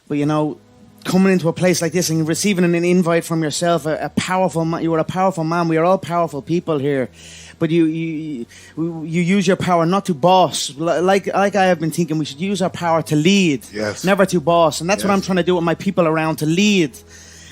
But, you know, coming into a place like this and receiving an invite from yourself, a powerful man, you are a powerful man. We are all powerful people here. But you use your power not to boss. Like I have been thinking, we should use our power to lead, never to boss. And that's what I'm trying to do with my people around, to lead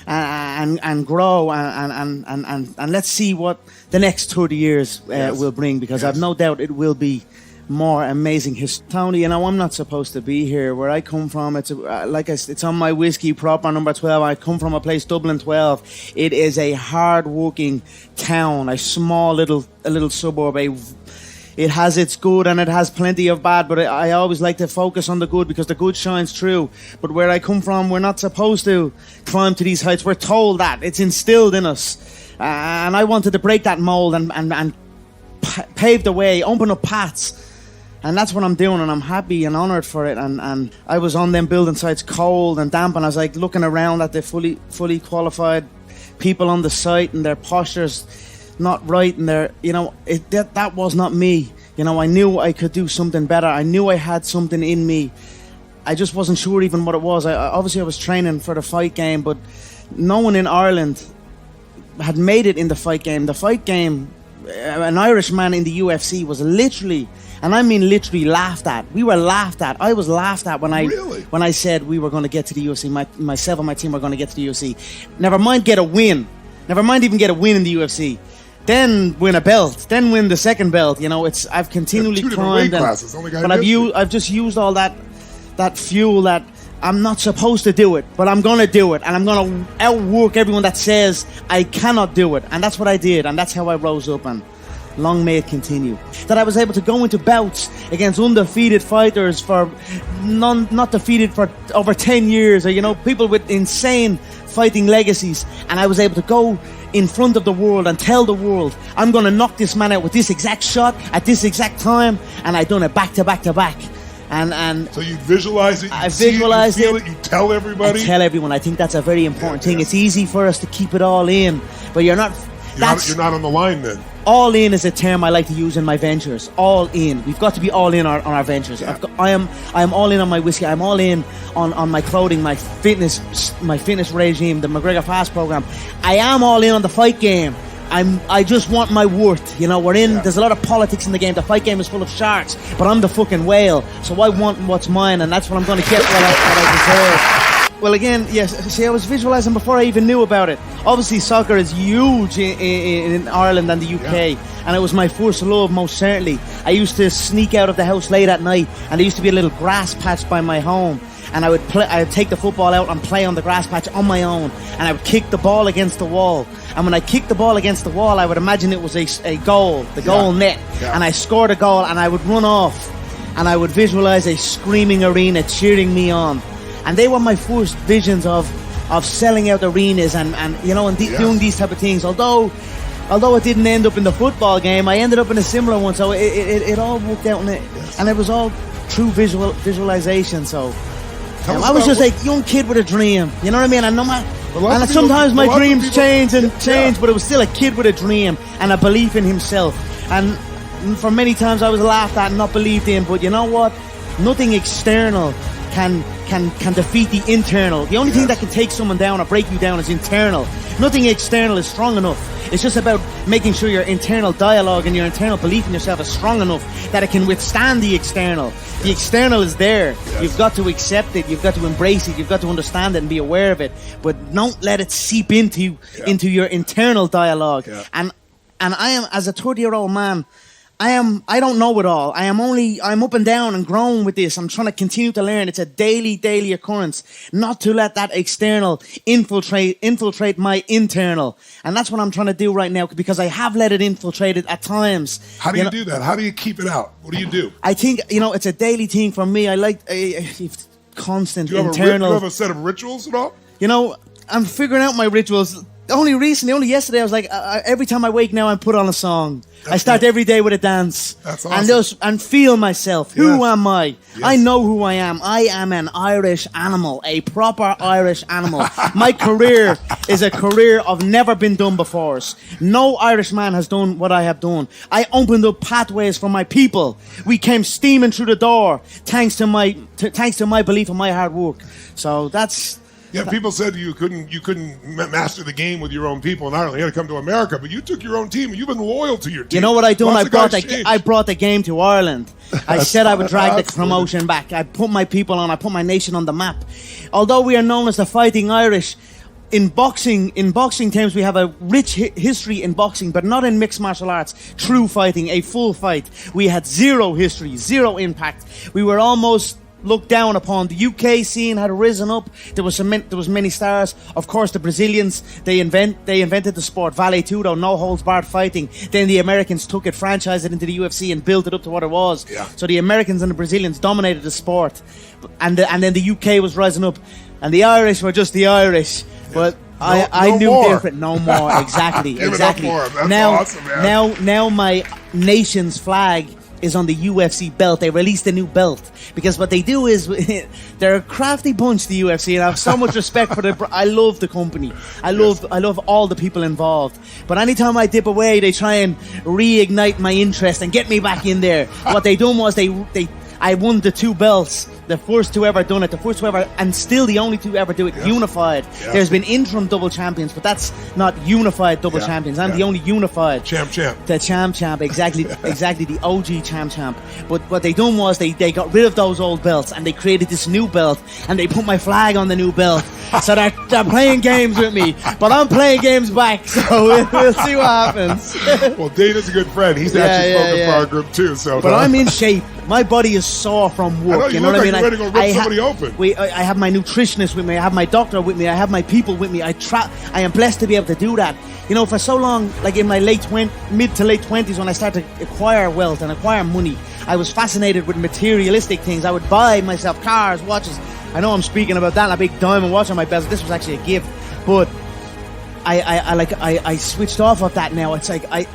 and grow. And let's see what the next 30 years will bring, because I've no doubt it will be more amazing history. Tony, you know, I'm not supposed to be here. Where I come from, it's it's on my whiskey proper number 12. I come from a place, Dublin 12. It is a hard-working town, a small little suburb. It has its good and it has plenty of bad, but I always like to focus on the good, because the good shines through. But where I come from, we're not supposed to climb to these heights. We're told that. It's instilled in us. And I wanted to break that mold and pave the way, open up paths. And that's what I'm doing, and I'm happy and honoured for it. And I was on them building sites, cold and damp, and I was like looking around at the fully qualified people on the site, and their postures not right, and their, you know, that was not me. You know, I knew I could do something better. I knew I had something in me. I just wasn't sure even what it was. Obviously I was training for the fight game, but no one in Ireland had made it in the fight game. The fight game, an Irishman in the UFC was literally, and I mean literally, laughed at. We were laughed at. I was laughed at when I said we were going to get to the UFC. Myself and my team were going to get to the UFC. Never mind get a win. Never mind even get a win in the UFC. Then win a belt. Then win the second belt. You know, I've continually climbed. But I've just used all that fuel that I'm not supposed to do it, but I'm going to do it, and I'm going to outwork everyone that says I cannot do it. And that's what I did, and that's how I rose up, and long may it continue. That I was able to go into bouts against undefeated fighters for not defeated for over 10 years, or, you know, people with insane fighting legacies, and I was able to go in front of the world and tell the world, I'm going to knock this man out with this exact shot at this exact time, and I done it back to back to back. And so you visualize it, I visualize it, you feel it, you tell everybody. I tell everyone. I think that's a very important thing. It's easy for us to keep it all in, but you're not on the line then. All in is a term I like to use in my ventures. All in. We've got to be all in on our ventures. Yeah. I am all in on my whiskey. I'm all in on my clothing, my fitness regime, the McGregor Fast program. I am all in on the fight game. I just want my worth. You know, there's a lot of politics in the game. The fight game is full of sharks, but I'm the fucking whale. So I want what's mine, and that's what I'm going to get what I deserve. Well, again, yes, see, I was visualizing before I even knew about it. Obviously, soccer is huge in Ireland and the UK, and it was my first love, most certainly. I used to sneak out of the house late at night, and there used to be a little grass patch by my home, and I would take the football out and play on the grass patch on my own, and I would kick the ball against the wall. And when I kicked the ball against the wall, I would imagine it was a goal, the goal net, and I scored a goal, and I would run off, and I would visualize a screaming arena cheering me on. And they were my first visions of selling out arenas and you know, and doing these type of things. Although it didn't end up in the football game, I ended up in a similar one. So it all worked out, and it was all true visualization. So I was just a young kid with a dream. You know what I mean? And sometimes my dreams change, but it was still a kid with a dream and a belief in himself. And for many times I was laughed at and not believed in. But you know what? Nothing external can defeat the internal. The only thing that can take someone down or break you down is internal. Nothing external is strong enough. It's just about making sure your internal dialogue and your internal belief in yourself is strong enough that it can withstand the external. The external is there. You've got to accept it. You've got to embrace it. You've got to understand it and be aware of it. But don't let it seep into your internal dialogue. And I am, as a 30-year-old man, I don't know it all. I'm up and down and growing with this. I'm trying to continue to learn. It's a daily occurrence. Not to let that external infiltrate my internal. And that's what I'm trying to do right now, because I have let it infiltrate it at times. How do you do that? How do you keep it out? What do you do? I think, you know, it's a daily thing for me. I like constant internal. Do you have a set of rituals at all? You know, I'm figuring out my rituals. Only recently, only yesterday, I was like, every time I wake now, I put on a song. I That's start it. every day with a dance. That's And awesome. feel myself. Who Yes. am I? Yes. I know who I am. I am an Irish animal, a proper Irish animal. My career is a career of never been done before. No Irish man has done what I have done. I opened up pathways for my people. We came steaming through the door, thanks to my belief and my hard work. So that's. Yeah, people said you couldn't master the game with your own people in Ireland. You had to come to America, but you took your own team and you've been loyal to your team. You know what I done? Lots of guys changed. I brought the game to Ireland. I said I would drag the Absolutely. promotion back. I put my people on. I put my nation on the map. Although we are known as the Fighting Irish, in boxing terms, we have a rich history in boxing, but not in mixed martial arts. True fighting, a full fight. We had zero history, zero impact. We were almost looked down upon. The UK scene had risen up. There was many stars. Of course, the Brazilians, they invented the sport, Vale Tudo, no holds barred fighting. Then the Americans took it, franchised it into the UFC, and built it up to what it was. Yeah. So the Americans and the Brazilians dominated the sport, and then the UK was rising up, and the Irish were just the Irish. But I no knew more. different. No more. Exactly. Give it up exactly. for 'em. That's Now, awesome, man. now my nation's flag is on the UFC belt. They released a new belt because what they do is they're a crafty bunch, the UFC, and I have so much respect for the. I love the company. I love all the people involved. But anytime I dip away, they try and reignite my interest and get me back in there. What they done was I won the 2 belts, the first 2 ever done it, the first 2 ever, and still the only 2 ever do it, unified. Yeah. There's been interim double champions, but that's not unified double Yeah. champions. I'm Yeah. the only unified. Champ. The champ, exactly, the OG champ. But what they done was they got rid of those old belts and they created this new belt and they put my flag on the new belt. So they're playing games with me, but I'm playing games back. So we'll see what happens. Well, Dana's a good friend. He's actually spoken for our group too. So, But I'm in shape. My body is sore from work. I know, you know look what like I mean? you're ready to go rip somebody open. I have my nutritionist with me. I have my doctor with me. I have my people with me. I am blessed to be able to do that. You know, for so long, like in my mid to late 20s, when I started to acquire wealth and acquire money, I was fascinated with materialistic things. I would buy myself cars, watches. I know I'm speaking about that, and a big diamond watch on my belt. This was actually a gift, but I switched off of that now. It's like I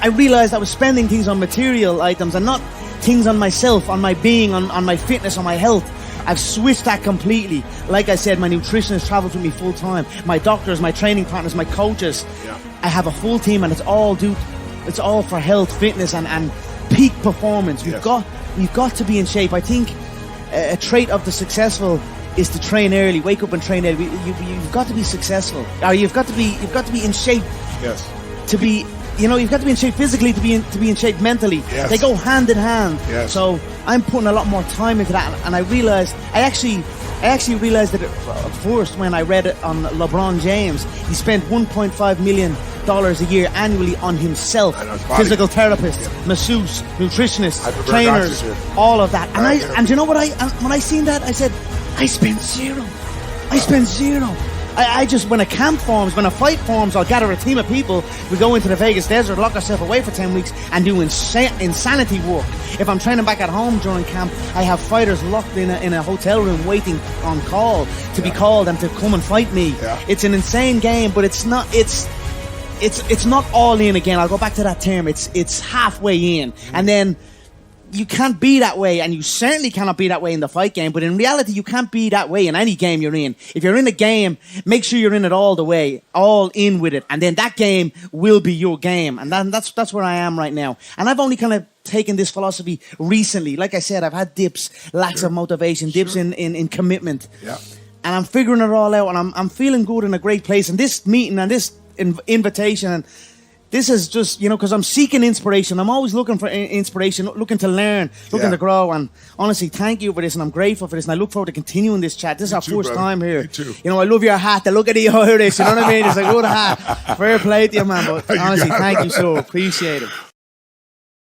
realized I was spending things on material items and not things on myself, on my being, on my fitness, on my health. I've switched that completely. Like I said, my nutritionist travels with me full time. My doctors, my training partners, my coaches. Yeah. I have a full team, and it's all for health, fitness, and peak performance. Yes. We've got to be in shape. I think a trait of the successful is to train early, wake up and train early. You've got to be successful, or you've got to be in shape. Yes. To be, you've got to be in shape physically to be in shape mentally. Yes. They go hand in hand. Yes. So I'm putting a lot more time into that, and I actually realized that at first when I read it on LeBron James. He spent $1.5 million a year annually on himself, And his body. physical therapists, masseuse, nutritionists, Hyperbaric trainers, oxygen. all of that. Right. And you know what? When I seen that, I said, I spent zero. I just, when a camp forms, when a fight forms, I'll gather a team of people. We go into the Vegas desert, lock ourselves away for 10 weeks and do insanity work. If I'm training back at home during camp, I have fighters locked in a hotel room waiting on call to be called and to come and fight me. Yeah. It's an insane game, but it's not all in again. I'll go back to that term. It's halfway in. And then you can't be that way, and you certainly cannot be that way in the fight game, but in reality, you can't be that way in any game you're in. If you're in a game, make sure you're in it all the way, all in with it, and then that game will be your game, and that's where I am right now. And I've only kind of taken this philosophy recently. Like I said, I've had dips, lacks of motivation, dips in commitment, Yeah. and I'm figuring it all out, and I'm feeling good in a great place, and this meeting and this invitation, and this is just, because I'm seeking inspiration. I'm always looking for inspiration, looking to learn, looking to grow. And honestly, thank you for this, and I'm grateful for this. And I look forward to continuing this chat. This is our too, first brother. time here. Me too. I love your hat. The look at the Irish. You know what I mean? It's a good hat. Fair play to you, man. But You honestly, got it, thank you brother. so. Appreciate it.